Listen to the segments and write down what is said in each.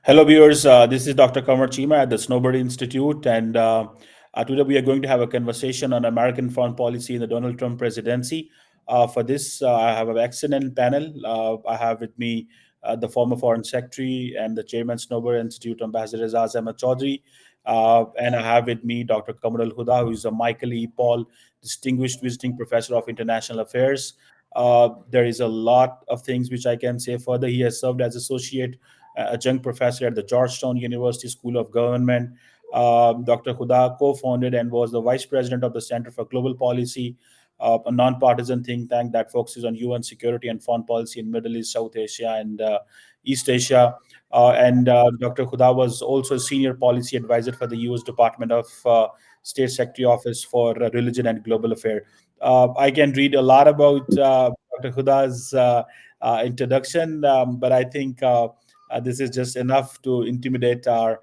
Hello, viewers. This is Dr. Kamar Chima at the Sanober Institute, and today we are going to have a conversation on American foreign policy in the Donald Trump presidency. For this, I have an excellent panel. I have with me the former Foreign Secretary and the Chairman Sanober Institute, Ambassador Azaz Ahmed Chaudhry, and I have with me Dr. Kamar Al Huda, who is a Michael E. Paul Distinguished Visiting Professor of International Affairs. There is a lot of things which I can say further. He has served as associate adjunct professor at the Georgetown University School of Government. Dr. Huda co-founded and was the vice president of the Center for Global Policy, a non-partisan think tank that focuses on UN security and foreign policy in Middle East, South Asia, and East Asia. And Dr. Huda was also a senior policy advisor for the U.S. Department of State Secretary Office for Religion and Global Affairs. I can read a lot about Dr. Huda's introduction, but I think this is just enough to intimidate our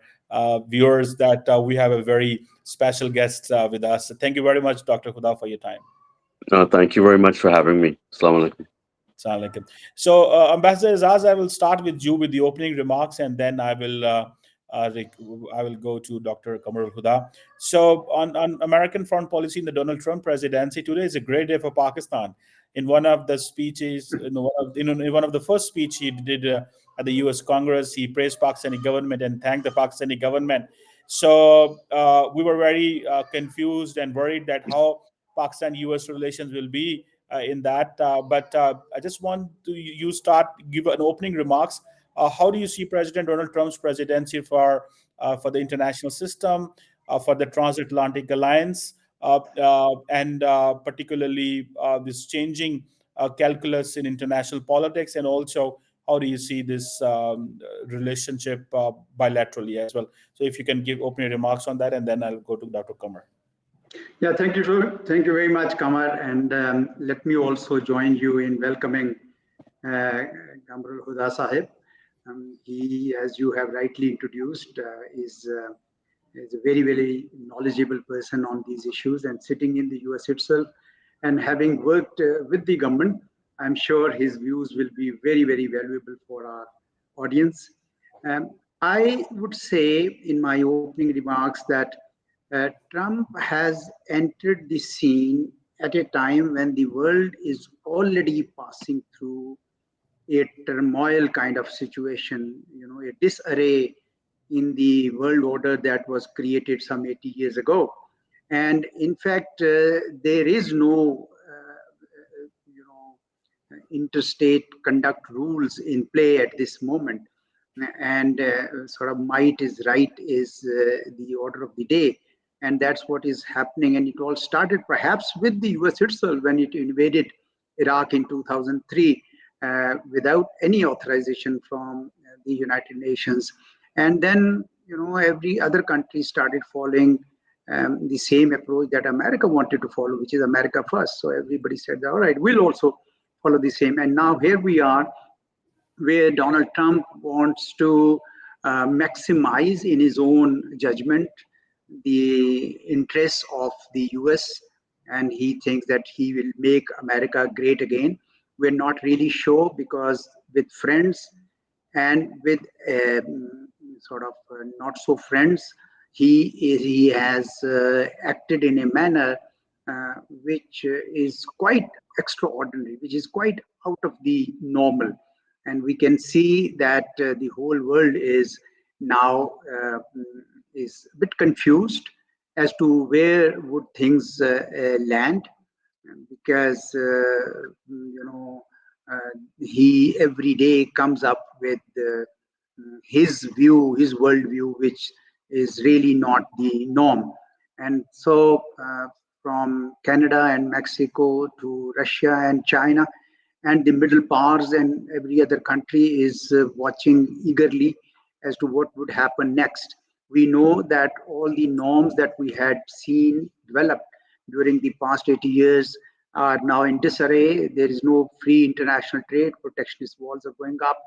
viewers that we have a very special guest with us. Thank you very much, Dr. Huda, for your time. Thank you very much for having me. Assalamu alaikum. Assalamu alaikum. So, Ambassador Azaz, I will start with you with the opening remarks, and then uh, rec- I will go to Dr. Kamar Huda. So, on American foreign policy in the Donald Trump presidency, today is a great day for Pakistan. In one of the speeches, in one of the first speech he did at the U.S. Congress, he praised Pakistani government and thanked the Pakistani government. So we were very confused and worried that how Pakistan-U.S. relations will be in that. But I just want to you start give an opening remarks. How do you see President Donald Trump's presidency for the international system, for the transatlantic alliance, and particularly this changing calculus in international politics, and also how do you see this relationship bilaterally as well? So if you can give opening remarks on that, and then I'll go to Dr. Kamar. Yeah, thank you very much, Kamar, and let me also join you in welcoming Kamar Huda Sahib. He, as you have rightly introduced, is a very knowledgeable person on these issues, and sitting in the US itself and having worked with the government, I'm sure his views will be very valuable for our audience. Um, I would say in my opening remarks that Trump has entered the scene at a time when the world is already passing through a turmoil kind of situation, a disarray in the world order that was created some 80 years ago. And in fact, there is no, interstate conduct rules in play at this moment. And sort of might is right is the order of the day. And that's what is happening. And it all started perhaps with the US itself when it invaded Iraq in 2003 without any authorization from the United Nations. And then, every other country started following the same approach that America wanted to follow, which is America first. So everybody said, all right, we'll also follow the same. And now here we are, where Donald Trump wants to maximize in his own judgment the interests of the US, and he thinks that he will make America great again. We're not really sure, because with friends and with sort of not so friends, he has acted in a manner which is quite extraordinary, which is quite out of the normal. And we can see that the whole world is now is a bit confused as to where would things land, because he every day comes up with his view, his worldview, which is really not the norm. And so from Canada and Mexico to Russia and China and the middle powers and every other country is watching eagerly as to what would happen next. We know that all the norms that we had seen developed during the past 80 years are now in disarray. There is no free international trade. Protectionist walls are going up.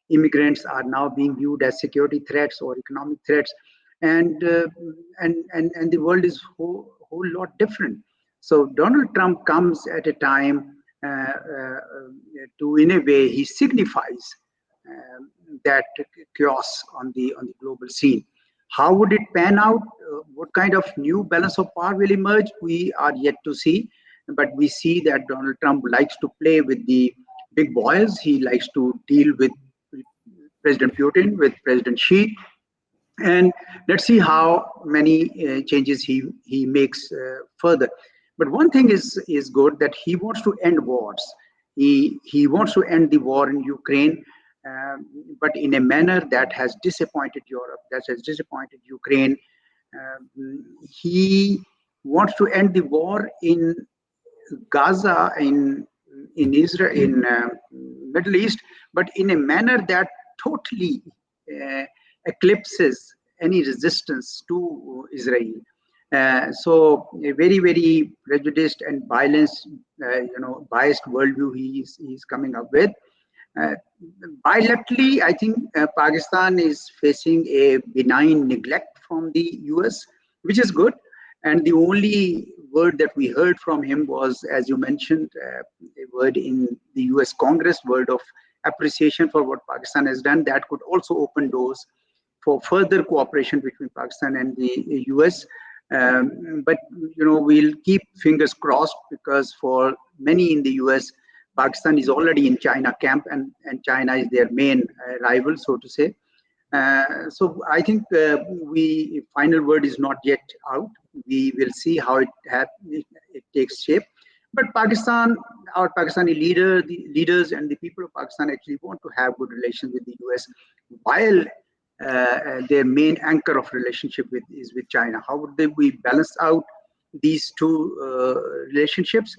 Immigrants are now being viewed as security threats or economic threats, and the world is whole lot different. So Donald Trump comes at a time to, in a way, he signifies that chaos on the global scene. How would it pan out? What kind of new balance of power will emerge? We are yet to see. But we see that Donald Trump likes to play with the big boys. He likes to deal with President Putin, with President Xi, and let's see how many changes he makes further. But one thing is good, that he wants to end wars. He wants to end the war in Ukraine, um, but in a manner that has disappointed Europe, that has disappointed Ukraine. He wants to end the war in Gaza, in Israel, in Middle East, but in a manner that totally uh, eclipses any resistance to Israel. So a very, very prejudiced and biased worldview he's coming up with. Uh, Bilaterally, I think Pakistan is facing a benign neglect from the US, which is good. And the only word that we heard from him was, as you mentioned, a word in the US Congress, word of appreciation for what Pakistan has done. That could also open doors for further cooperation between Pakistan and the US. But we'll keep fingers crossed, because for many in the US, Pakistan is already in China camp, and China is their main rival, so to say. So I think we final word is not yet out. We will see how it takes shape. But Pakistan, our Pakistani the leaders and the people of Pakistan actually want to have good relations with the US, while their main anchor of relationship is with China. How would we balance out these two relationships?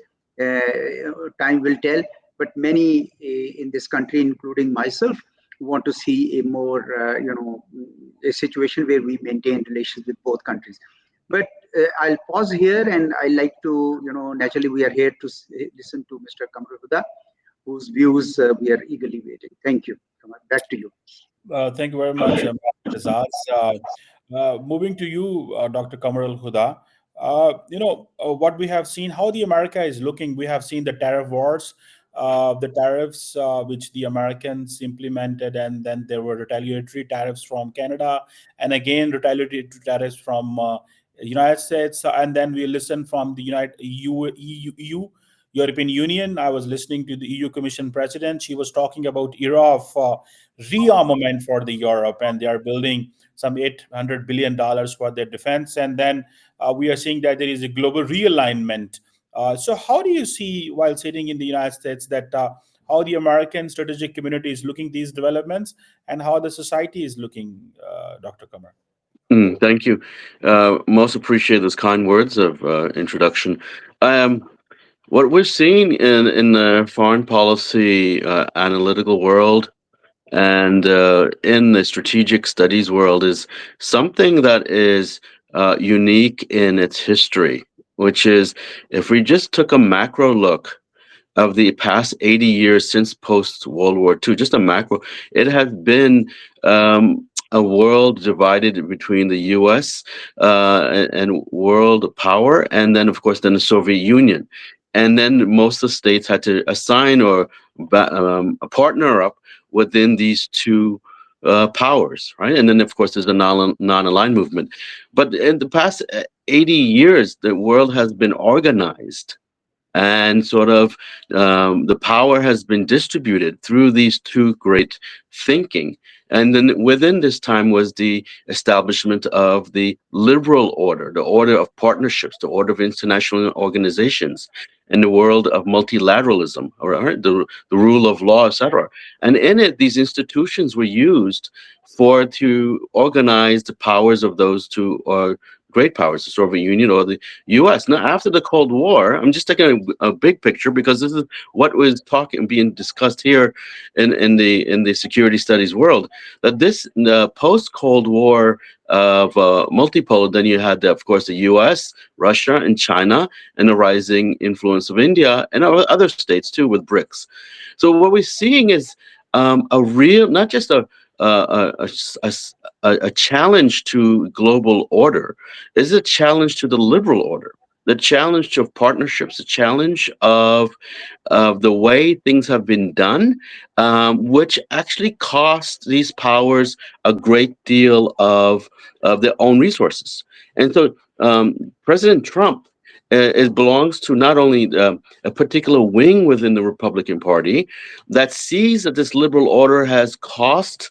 Time will tell. But many in this country, including myself, want to see a more, a situation where we maintain relations with both countries. But I'll pause here, and I like to, naturally we are here to listen to Mr. Kamrul Huda, whose views we are eagerly waiting. Thank you. Back to you. Thank you very much, Azaz. Moving to you, Dr. Kamar Al Huda. What we have seen, how the America is looking. We have seen the tariff wars, the tariffs which the Americans implemented, and then there were retaliatory tariffs from Canada, and again retaliatory tariffs from United States, and then we listen from the United EU, European Union. I was listening to the EU Commission president. She was talking about era of rearmament for the Europe, and they are building some $800 billion for their defense. And then we are seeing that there is a global realignment. So, how do you see, while sitting in the United States, that how the American strategic community is looking these developments, and how the society is looking, Dr. Kamar? Thank you. Most appreciate those kind words of introduction. Um, what we're seeing in the foreign policy analytical world and in the strategic studies world is something that is unique in its history, which is if we just took a macro look of the past 80 years since post World War II, just a macro, it has been a world divided between the US and world power, and then, of course, then the Soviet Union. And then most of the states had to assign or partner up within these two powers, right? And then, of course, there's the non-aligned movement. But in the past 80 years, the world has been organized, and sort of the power has been distributed through these two great thinking. And then within this time was the establishment of the liberal order, the order of partnerships, the order of international organizations, and the world of multilateralism, all right, the rule of law, etc. And in it, these institutions were used to organize the powers of those two great powers, the Soviet Union or the U.S. Now, after the Cold War, I'm just taking a big picture because this is what was being discussed here in the security studies world. That this post Cold War of multipolar, then you had, of course, the U.S., Russia, and China, and the rising influence of India and other states too with BRICS. So what we're seeing is a real, not just a challenge to global order, is a challenge to the liberal order. the challenge of partnerships, the challenge of the way things have been done, which actually cost these powers a great deal of their own resources. And so President Trump it belongs to not only a particular wing within the Republican Party that sees that this liberal order has cost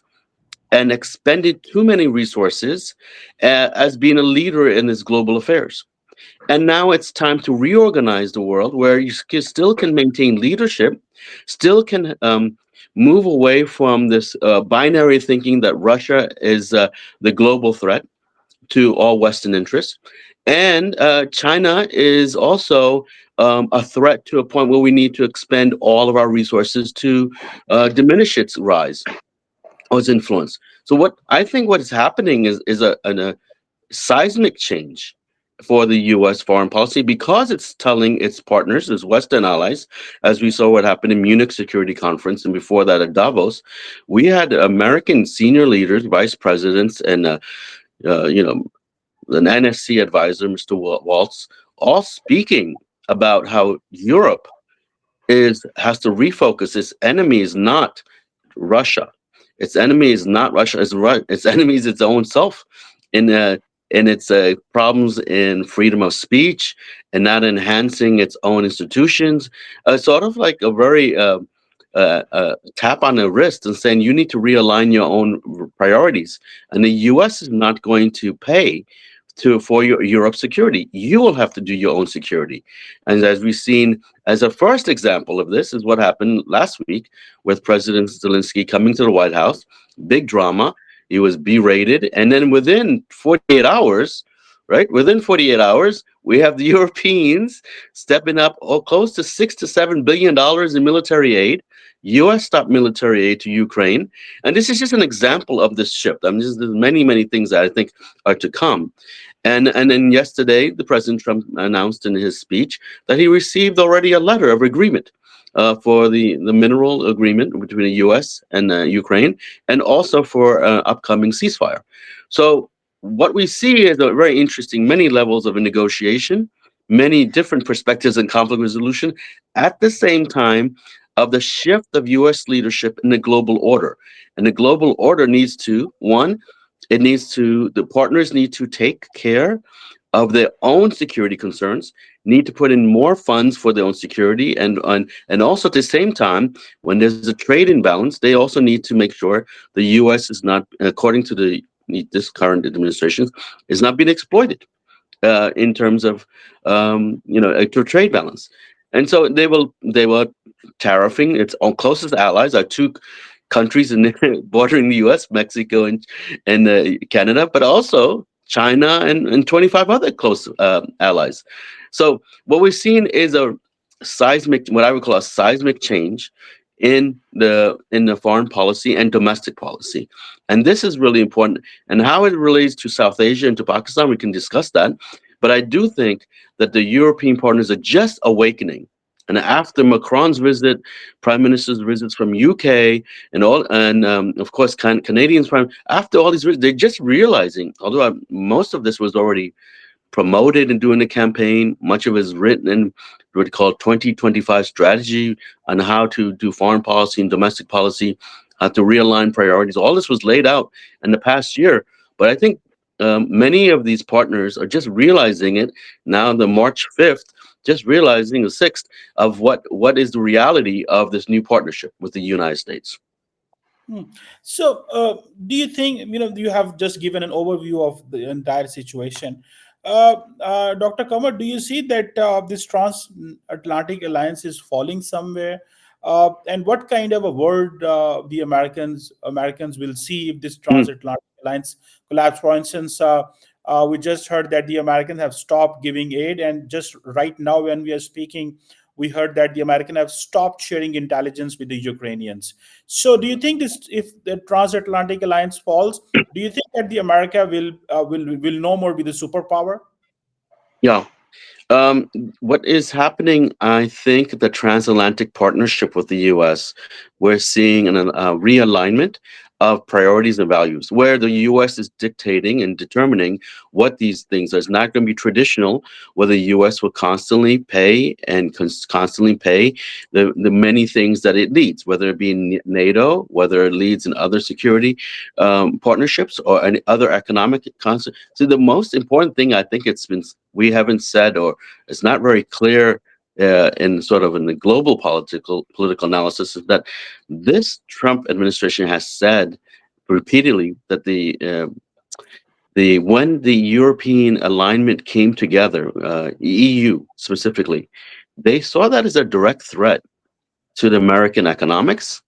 and expended too many resources as being a leader in this global affairs. And now it's time to reorganize the world where still can maintain leadership, still can move away from this binary thinking that Russia is the global threat to all Western interests. And China is also a threat to a point where we need to expend all of our resources to diminish its rise or its influence. So what is happening is a seismic change for the U.S. foreign policy because it's telling its partners, its Western allies, as we saw what happened in Munich Security Conference, and before that at Davos, we had American senior leaders, vice presidents, and you know an NSC advisor, Mr. Waltz, all speaking about how Europe is has to refocus. Its enemy is not Russia. Its enemy is not Russia. Its enemy is its own self, in in its problems in freedom of speech and not enhancing its own institutions. Sort of like a very tap on the wrist and saying you need to realign your own priorities. And the U.S. is not going to pay for your Europe security. You will have to do your own security. And as we've seen, as a first example of this, is what happened last week with President Zelensky coming to the White House. Big drama. He was berated, and then within 48 hours, right? Within 48 hours, we have the Europeans stepping up close to $6 to $7 billion in military aid. U.S. stopped military aid to Ukraine, and this is just an example of this shift. I mean, there's many things that I think are to come. And then yesterday, the President Trump announced in his speech that he received already a letter of agreement for the mineral agreement between the U.S. and Ukraine, and also for upcoming ceasefire. So what we see is a very interesting many levels of a negotiation, many different perspectives and conflict resolution at the same time of the shift of U.S. leadership in the global order. And the global order needs to, one, the partners need to take care of their own security concerns, need to put in more funds for their own security, and also at the same time, when there's a trade imbalance, they also need to make sure the U.S. is not, according to this current administration, is not being exploited in terms of a trade balance. And so they were tariffing its own closest allies, our two countries bordering the U.S., Mexico and Canada, but also China and 25 other close allies. So what we've seen is what I would call a seismic change in the foreign policy and domestic policy, and this is really important. And how it relates to South Asia and to Pakistan, we can discuss that. But I do think that the European partners are just awakening. And after Macron's visit, Prime Minister's visits from UK and of course Canadians, after all these visits, they're just realizing, although most of this was already promoted and doing the campaign, much of it is written in what we call 2025 strategy on how to do foreign policy and domestic policy, how to realign priorities. All this was laid out in the past year. But I think many of these partners are just realizing it now, the March 5th, just realizing the 6th of what is the reality of this new partnership with the United States. Hmm. So, do you think, you have just given an overview of the entire situation? Dr. Kamar, do you see that this transatlantic alliance is falling somewhere? And what kind of a world the Americans will see if this Mm, transatlantic alliance collapse? For instance, we just heard that the Americans have stopped giving aid, and just right now, when we are speaking, we heard that the Americans have stopped sharing intelligence with the Ukrainians. So, do you think this, if the transatlantic alliance falls, do you think that the America will no more be the superpower? yeah. Um, what is happening, I think, the transatlantic partnership with the U.S., we're seeing a realignment. of priorities and values, where the U.S. is dictating and determining what these things are. It's not going to be traditional, where the U.S. will constantly pay and constantly pay the many things that it leads, whether it be in NATO, whether it leads in other security partnerships or any other economic concept. So the most important thing I think we haven't said, or it's not very clear in sort of in the global political analysis, is that this Trump administration has said repeatedly that the when the European alignment came together, EU specifically, they saw that as a direct threat to the American economics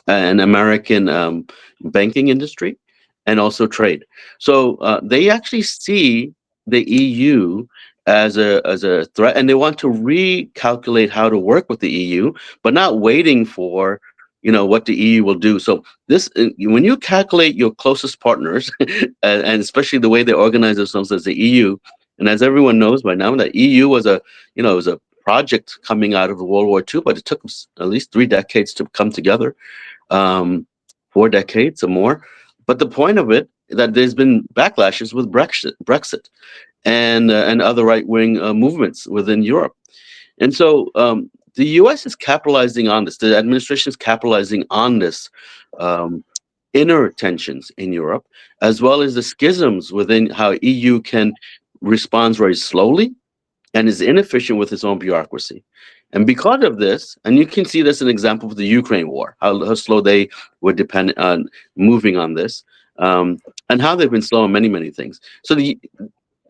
and American banking industry, and also trade. So they actually see the EU as a threat, and they want to recalculate how to work with the EU, but not waiting for what the EU will do. So this, when you calculate your closest partners, and especially the way they organize themselves as the EU, and as everyone knows by now, that EU was a project coming out of World War II, but it took at least 3 decades to come together, 4 decades or more. But the point of it is that there's been backlashes with Brexit, and other right wing movements within Europe, and so the U.S. is capitalizing on this. The administration is capitalizing on this inner tensions in Europe, as well as the schisms within how EU can respond very slowly and is inefficient with its own bureaucracy. And because of this, and you can see this an example of the Ukraine war, how slow they were dependent on moving on this, and how they've been slow on many, many things. So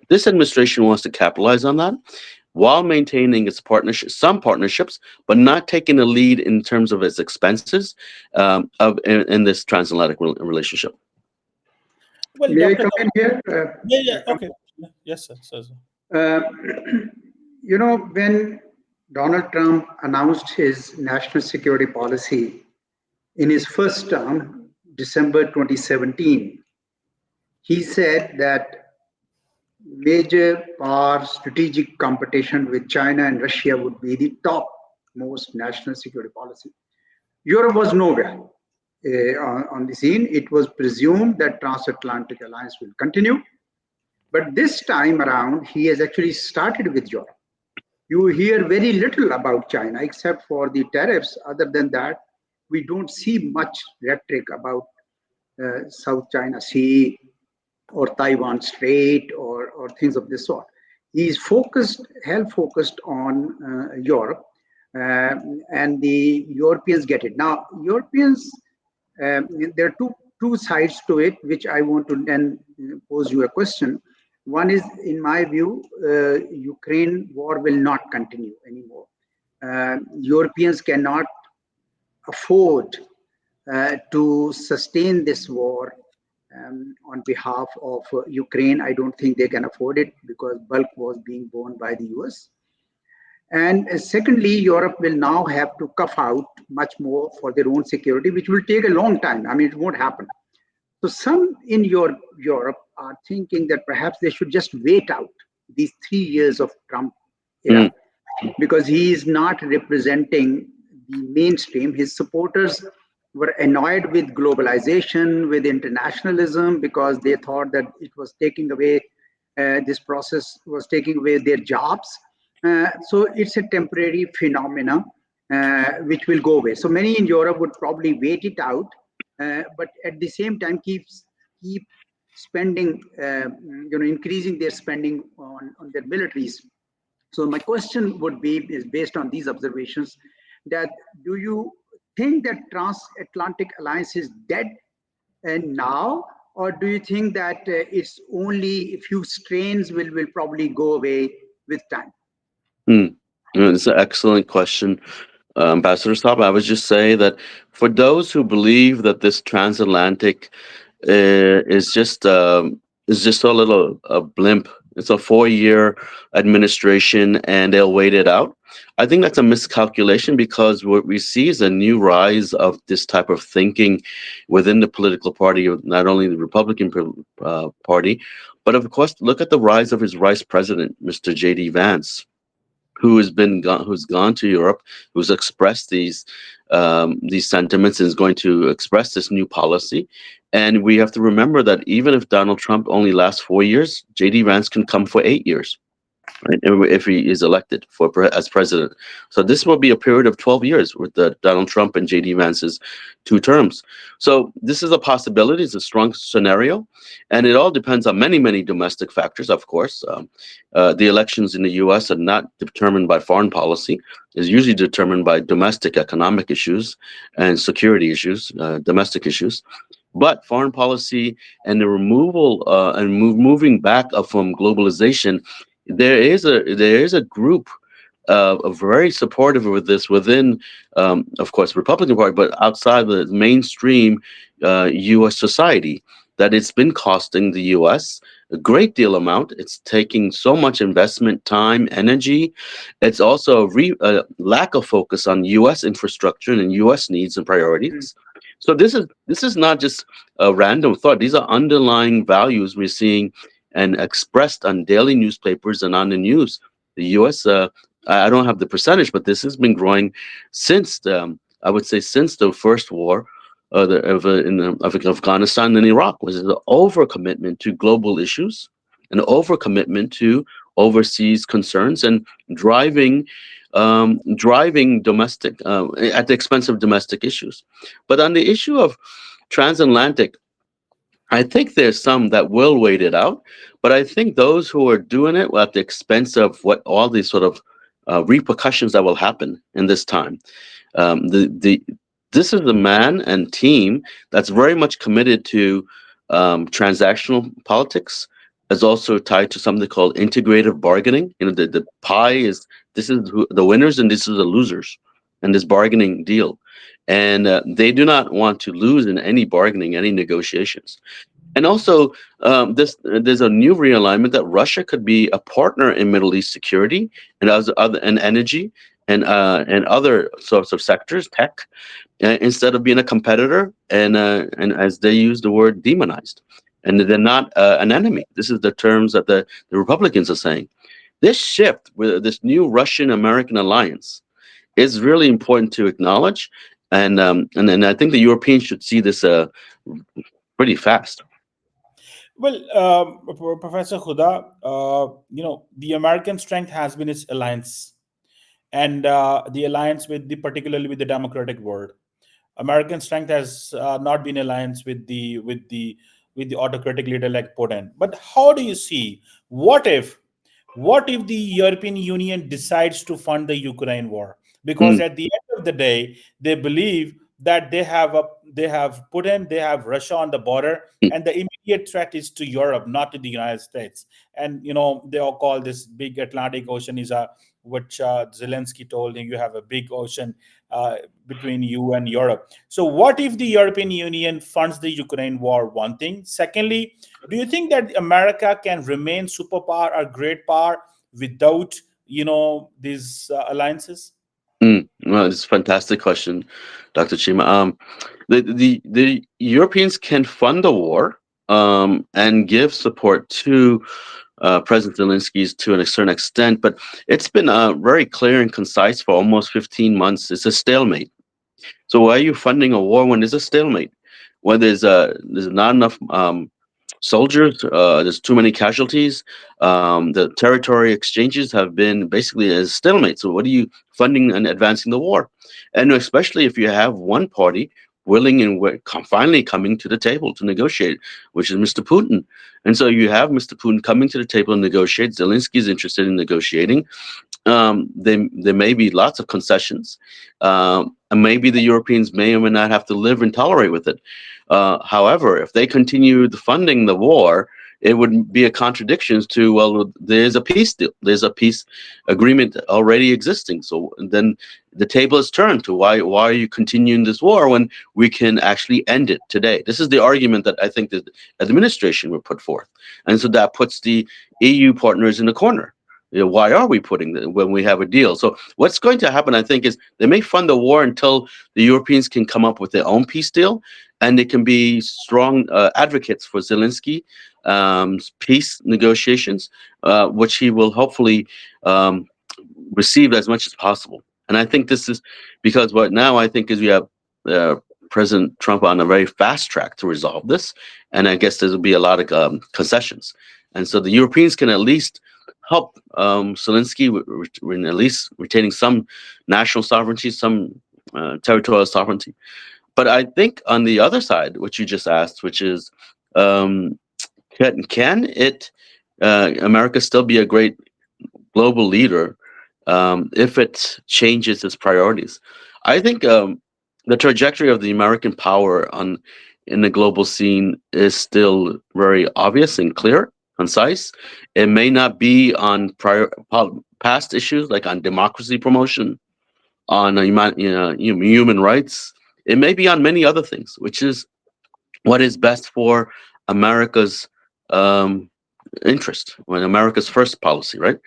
this administration wants to capitalize on that while maintaining its some partnerships, but not taking the lead in terms of its expenses in this transatlantic relationship. Well, May I Dr. come in here? Yeah, yeah, okay. Yes, sir. Uh, when Donald Trump announced his national security policy in his first term, December 2017, he said that major power strategic competition with China and Russia would be the top most national security policy. Europe was nowhere on the scene. It was presumed that transatlantic alliance will continue. But this time around, he has actually started with Europe. You hear very little about China except for the tariffs. Other than that, we don't see much rhetoric about South China Sea or Taiwan Strait or things of this sort. He's hell focused on Europe, and the Europeans get it. Now, Europeans, there are two sides to it, which I want to then pose you a question. One is, in my view, Ukraine war will not continue anymore. Europeans cannot afford to sustain this war on behalf of Ukraine. I don't think they can afford it because bulk was being borne by the US. And secondly, Europe will now have to cough out much more for their own security, which will take a long time. I mean, it won't happen. So some in Europe are thinking that perhaps they should just wait out these 3 years of Trump era, because he is not representing the mainstream. His supporters were annoyed with globalization, with internationalism, because they thought that it was taking away, this process was taking away their jobs. So it's a temporary phenomenon which will go away. So many in Europe would probably wait it out, but at the same time keep spending, increasing their spending on their militaries. So my question would be, is based on these observations, that do you think that transatlantic alliance is dead and now, or do you think that it's only a few strains will probably go away with time? It's an excellent question, Ambassador Saab. I would just say that for those who believe that this transatlantic is just a little a blimp, it's a 4-year administration and they'll wait it out, I think that's a miscalculation, because what we see is a new rise of this type of thinking within the political party, not only the Republican Party, but of course, look at the rise of his vice president, Mr. J.D. Vance. who's gone to Europe, who's expressed these sentiments and is going to express this new policy. And we have to remember that even if Donald Trump only lasts 4 years, JD Vance can come for 8 years, right? If he is elected as president. So this will be a period of 12 years with Donald Trump and JD Vance's 2 terms. So this is a possibility. It's a strong scenario, and it all depends on many, many domestic factors. Of course, the elections in the U.S. are not determined by foreign policy. It's usually determined by domestic economic issues and security issues, domestic issues. But foreign policy and the removal and moving back from globalization, there is a group very supportive of this within, of course, Republican Party, but outside the mainstream U.S. society. That it's been costing the U.S. a great deal amount. It's taking so much investment, time, energy. It's also a lack of focus on U.S. infrastructure and U.S. needs and priorities. So this is not just a random thought. These are underlying values we're seeing and expressed on daily newspapers and on the news. The U.S. I don't have the percentage, but this has been growing since I would say since the first war of Afghanistan and Iraq, was an overcommitment to global issues, an overcommitment to overseas concerns, and driving domestic at the expense of domestic issues. But on the issue of transatlantic, I think there's some that will wait it out, but I think those who are doing it at the expense of what all these sort of repercussions that will happen in this time. The This is a man and team that's very much committed to transactional politics. Is also tied to something called integrative bargaining. The pie is, this is the winners and this is the losers, and this bargaining deal, and they do not want to lose in any bargaining, any negotiations. And also, there's a new realignment that Russia could be a partner in Middle East security and other and energy and other sorts of sectors, tech, instead of being a competitor and as they use the word, demonized. And they're not an enemy. This is the terms that the Republicans are saying. This shift with this new Russian-American alliance is really important to acknowledge, and I think the Europeans should see this pretty fast. Well, Professor Huda, the American strength has been its alliance, and the alliance with particularly with the democratic world. American strength has not been alliance with the autocratic leader like Putin. But how do you see, what if what if the European Union decides to fund the Ukraine war? Because Mm, at the end of the day, they believe that they have Putin, they have Russia on the border, mm, and the immediate threat is to Europe, not to the United States. And they all call this big Atlantic Ocean is a which Zelensky told him, you have a big ocean between you and Europe. So what if the European Union funds the Ukraine war? One thing. Secondly, do you think that America can remain superpower or great power without these alliances? Well, it's a fantastic question, Dr. Chima. The Europeans can fund the war and give support to President Zelensky's to a certain extent, but it's been very clear and concise for almost 15 months. It's a stalemate. So why are you funding a war when there's a stalemate? When there's not enough soldiers, there's too many casualties. The territory exchanges have been basically a stalemate. So what are you funding and advancing the war? And especially if you have one party willing and finally coming to the table to negotiate, which is Mr. Putin. And so you have Mr. Putin coming to the table and negotiate. Zelensky is interested in negotiating. There may be lots of concessions, and maybe the Europeans may or may not have to live and tolerate with it. However, if they continued funding the war, it would be a contradiction to, well, there's a peace deal, there's a peace agreement already existing. So then the table is turned to why are you continuing this war when we can actually end it today? This is the argument that I think the administration would put forth, and so that puts the EU partners in the corner. Why are we putting when we have a deal? So what's going to happen, I think, is they may fund the war until the Europeans can come up with their own peace deal, and they can be strong advocates for Zelensky peace negotiations, which he will hopefully received as much as possible. And I think this is because what now I think is we have uh, President Trump on a very fast track to resolve this, and I guess there will be a lot of concessions, and so the Europeans can at least help Zelensky with at least retaining some national sovereignty, some territorial sovereignty. But I think on the other side, which you just asked, which is um, can it America still be a great global leader if it changes its priorities? I think the trajectory of the American power on in the global scene is still very obvious and clear, concise. It may not be on past issues like on democracy promotion, on human rights. It may be on many other things, which is what is best for America's um, interest, when America's first policy, right?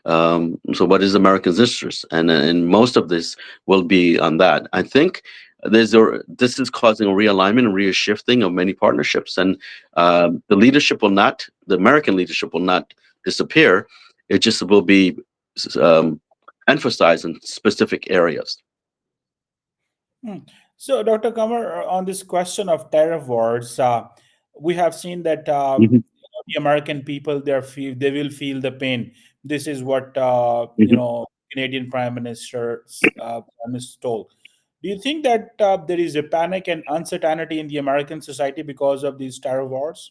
So, what is America's interest? And most of this will be on that. I think this is causing a realignment and re-shifting of many partnerships, and the American leadership will not disappear. It just will be um, emphasized in specific areas. Hmm. So, Dr. Kamar, on this question of tariff wars, we have seen that Mhm, the American people they will feel the pain. This is what mhm. Canadian Prime Minister told. Do you think that there is a panic and uncertainty in the American society because of these tariff wars?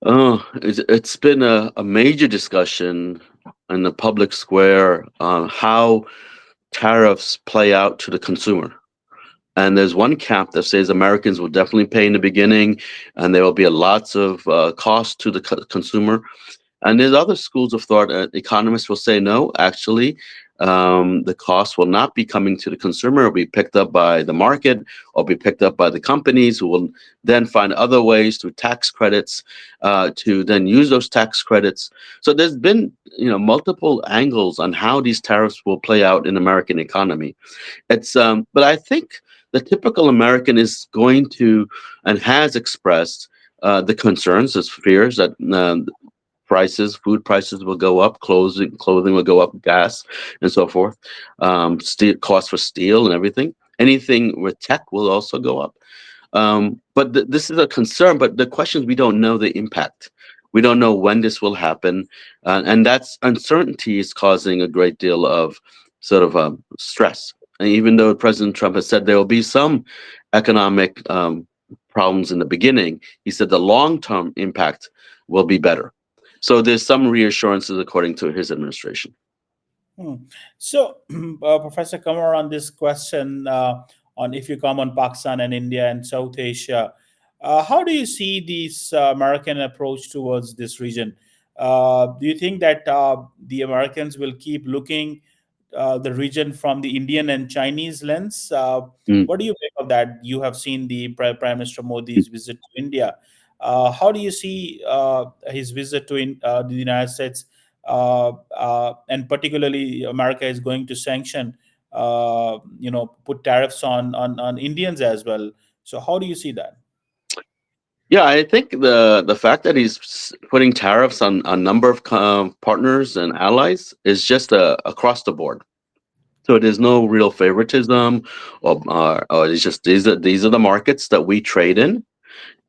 Oh, it's been a major discussion in the public square on how tariffs play out to the consumer. And there's one camp that says Americans will definitely pay in the beginning, and there will be lots of cost to the consumer. And there's other schools of thought. Economists will say no, actually, the cost will not be coming to the consumer. It'll be picked up by the market or be picked up by the companies who will then find other ways through tax credits to then use those tax credits. So there's been multiple angles on how these tariffs will play out in American economy. But I think the typical American is going to and has expressed the concerns, the fears that food prices will go up, clothing will go up, gas and so forth, steel costs for steel and everything. Anything with tech will also go up. But this is a concern. But the question is, we don't know the impact. We don't know when this will happen, and that's uncertainty is causing a great deal of sort of stress. And even though President Trump has said there will be some economic problems in the beginning, he said the long-term impact will be better. So there's some reassurances according to his administration. Hmm. So, Professor Kamar, on this question on if you come on Pakistan and India and South Asia, how do you see this American approach towards this region? Do you think that the Americans will keep looking the region from the Indian and Chinese lens? Mm. What do you make of that? You have seen the Prime Minister Modi's visit to India. How do you see his visit to the United States? And particularly America is going to sanction, put tariffs on Indians as well. So how do you see that? Yeah, I think the fact that he's putting tariffs on a number of partners and allies is just across the board. So there's no real favoritism, or it's just these are the markets that we trade in,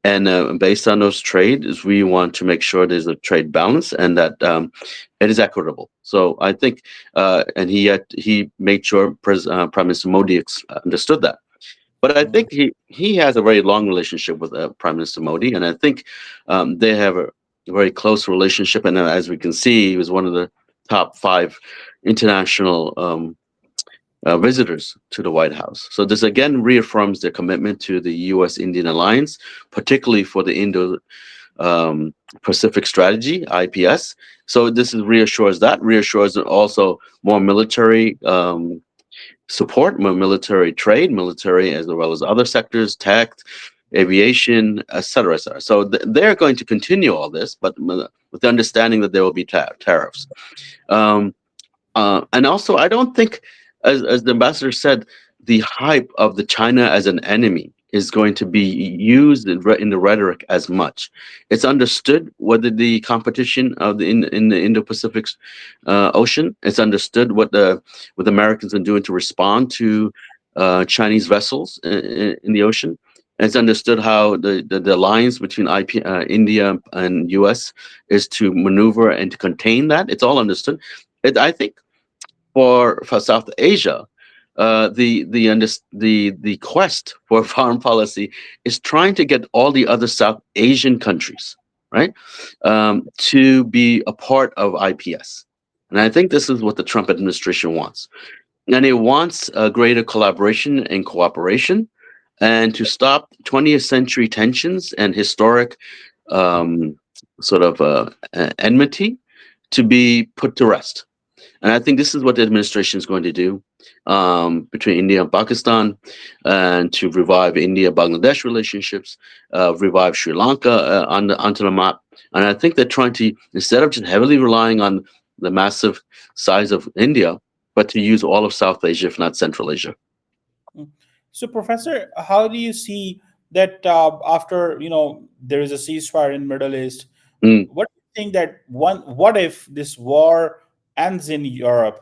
and based on those trades, we want to make sure there's a trade balance and that it is equitable. So I think, and he made sure Prime Minister Modi understood that. But I think he has a very long relationship with Prime Minister Modi, and I think they have a very close relationship. And as we can see, he was one of the top five international visitors to the White House. So this again reaffirms their commitment to the U.S.-Indian alliance, particularly for the Indo Pacific Strategy (IPS). So this reassures also more military support, more military trade, military as well as other sectors, tech, aviation, et cetera, et cetera. So they're going to continue all this, but with the understanding that there will be tariffs. Um, and also, I don't think, as the ambassador said, the hype of the China as an enemy is going to be used in the rhetoric as much. It's understood whether the competition of in the Indo-Pacific Ocean. It's understood what the Americans are doing to respond to Chinese vessels in the ocean. And it's understood how the alliance between India and U.S. is to maneuver and to contain that. It's all understood. I think for South Asia, the quest for foreign policy is trying to get all the other South Asian countries, right, to be a part of IPS, and I think this is what the Trump administration wants, and it wants a greater collaboration and cooperation, and to stop 20th century tensions and historic um, sort of enmity to be put to rest. And I think this is what the administration is going to do between India and Pakistan, and to revive India-Bangladesh relationships, revive Sri Lanka onto the map. And I think they're trying to, instead of just heavily relying on the massive size of India, but to use all of South Asia, if not Central Asia. Mm. So, Professor, how do you see that after there is a ceasefire in Middle East? Mm, What do you think that what if this war ends in Europe?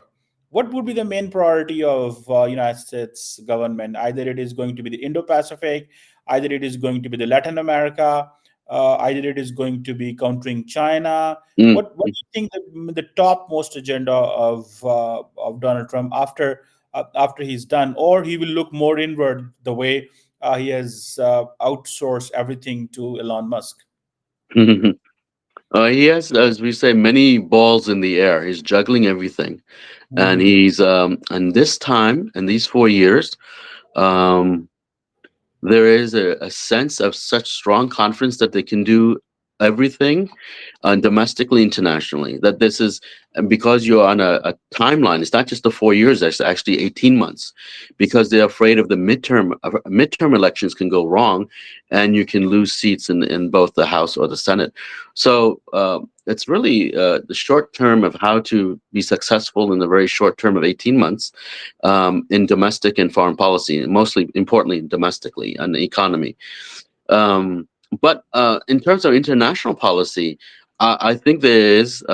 What would be the main priority of United States government? Either it is going to be the Indo-Pacific, either it is going to be the Latin America, either it is going to be countering China. mm, What do you think the topmost agenda of Donald Trump after he's done, or he will look more inward the way he has outsourced everything to Elon Musk? mm. He has, as we say, many balls in the air. He's juggling everything, and Hmm. he's and this time, in these 4 years, um, there is a sense of such strong confidence that they can do everything domestically, internationally. That this is, and because you're on a timeline, it's not just the 4 years, it's actually 18 months, because they're afraid of the midterm elections can go wrong, and you can lose seats in both the House or the Senate. So it's really the short term of how to be successful in the very short term of 18 months in domestic and foreign policy, and mostly importantly domestically and the economy. But in terms of international policy, I think there is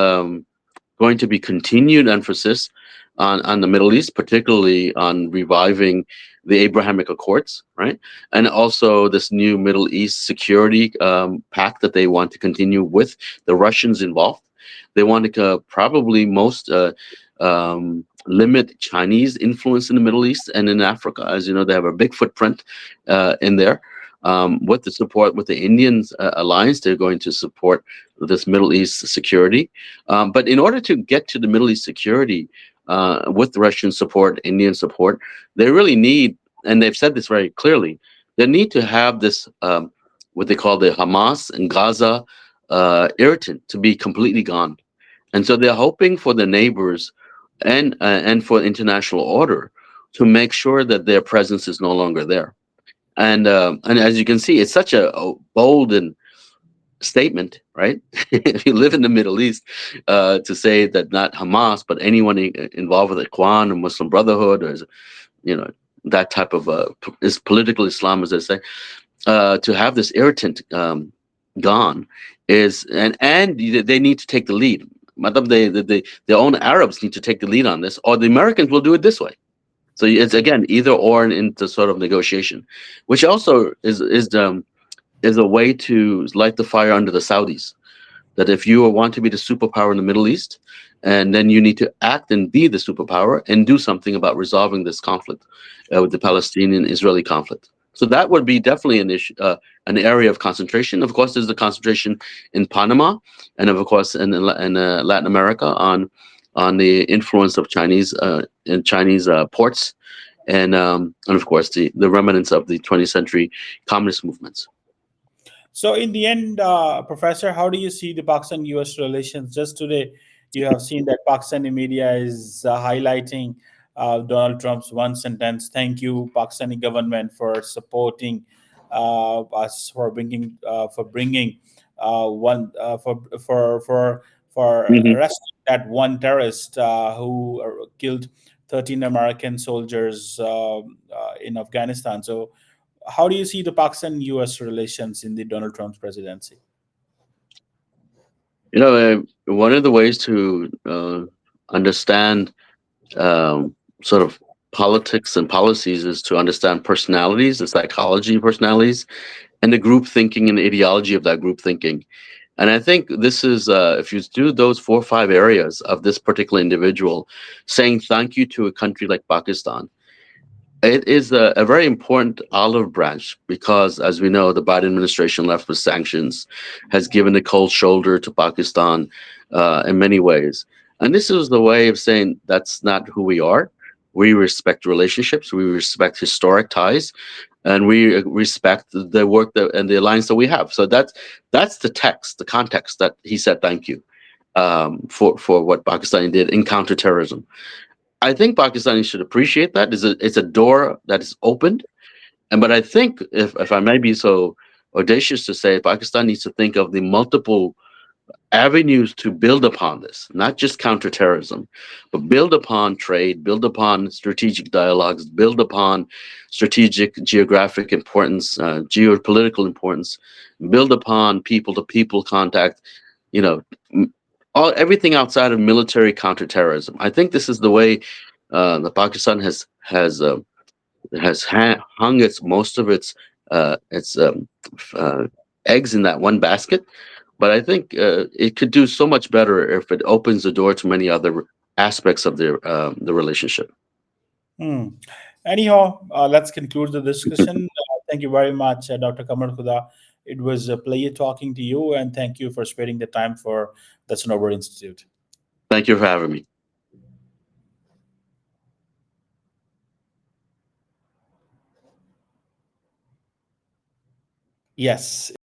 going to be continued emphasis on the Middle East, particularly on reviving the Abrahamic Accords, right? And also this new Middle East security pact that they want to continue with the Russians involved. They want to probably most limit Chinese influence in the Middle East and in Africa. As you know, they have a big footprint in there. With the support with the Indians alliance, they're going to support this Middle East security. But in order to get to the Middle East security with the Russian support, Indian support, they really need, and they've said this very clearly, they need to have this what they call the Hamas and Gaza irritant to be completely gone. And so they're hoping for the neighbors and for international order to make sure that their presence is no longer there. And as you can see, it's such a bold and statement, right? If you live in the Middle East, to say that not Hamas, but anyone involved with the Ikhwan or Muslim Brotherhood, or you know that type of is political Islam, as they say, to have this irritant gone is, and they need to take the lead. Madam, their own Arabs need to take the lead on this, or the Americans will do it this way. So it's again either or into sort of negotiation, which also is a way to light the fire under the Saudis. That if you want to be the superpower in the Middle East, and then you need to act and be the superpower and do something about resolving this conflict with the Palestinian-Israeli conflict. So that would be definitely an issue, an area of concentration. Of course, there's the concentration in Panama, and of course in Latin America on the influence of Chinese in Chinese ports, and of course the remnants of the 20th century communist movements. So, in the end, Professor, how do you see the Pakistan-U.S. relations? Just today, you have seen that Pakistani media is highlighting Donald Trump's one sentence: "Thank you, Pakistani government, for supporting us for bringing one for Hmm. arresting that one terrorist who killed 13 American soldiers in Afghanistan." So How do you see the Pakistan-U.S. relations in the Donald Trump's presidency? One of the ways to understand sort of politics and policies is to understand personalities, the psychology of personalities, and the group thinking and the ideology of that group thinking. And I think this is, if you do those 4 or 5 areas of this particular individual, saying thank you to a country like Pakistan, it is a very important olive branch because, as we know, the Biden administration left with sanctions, has given a cold shoulder to Pakistan in many ways. And this is the way of saying that's not who we are. We respect relationships, we respect historic ties, and we respect the work and the alliance that we have. So that's the text, the context that he said thank you for what Pakistan did in counterterrorism. I think Pakistanis should appreciate that. It's a door that is opened. And but I think if I may be so audacious to say, Pakistan needs to think of the multiple avenues to build upon this, not just counterterrorism, but build upon trade, build upon strategic dialogues, build upon strategic geographic importance, geopolitical importance, build upon people to people contact, you know, everything outside of military counterterrorism. I think this is the way the Pakistan has hung its most of its uh, eggs in that one basket. But I think it could do so much better if it opens the door to many other aspects of the relationship. Hmm. Anyhow, let's conclude the discussion. Thank you very much, Dr. Kamar Khuda. It was a pleasure talking to you, and thank you for sparing the time for the Sanober Institute. Thank you for having me. Yes.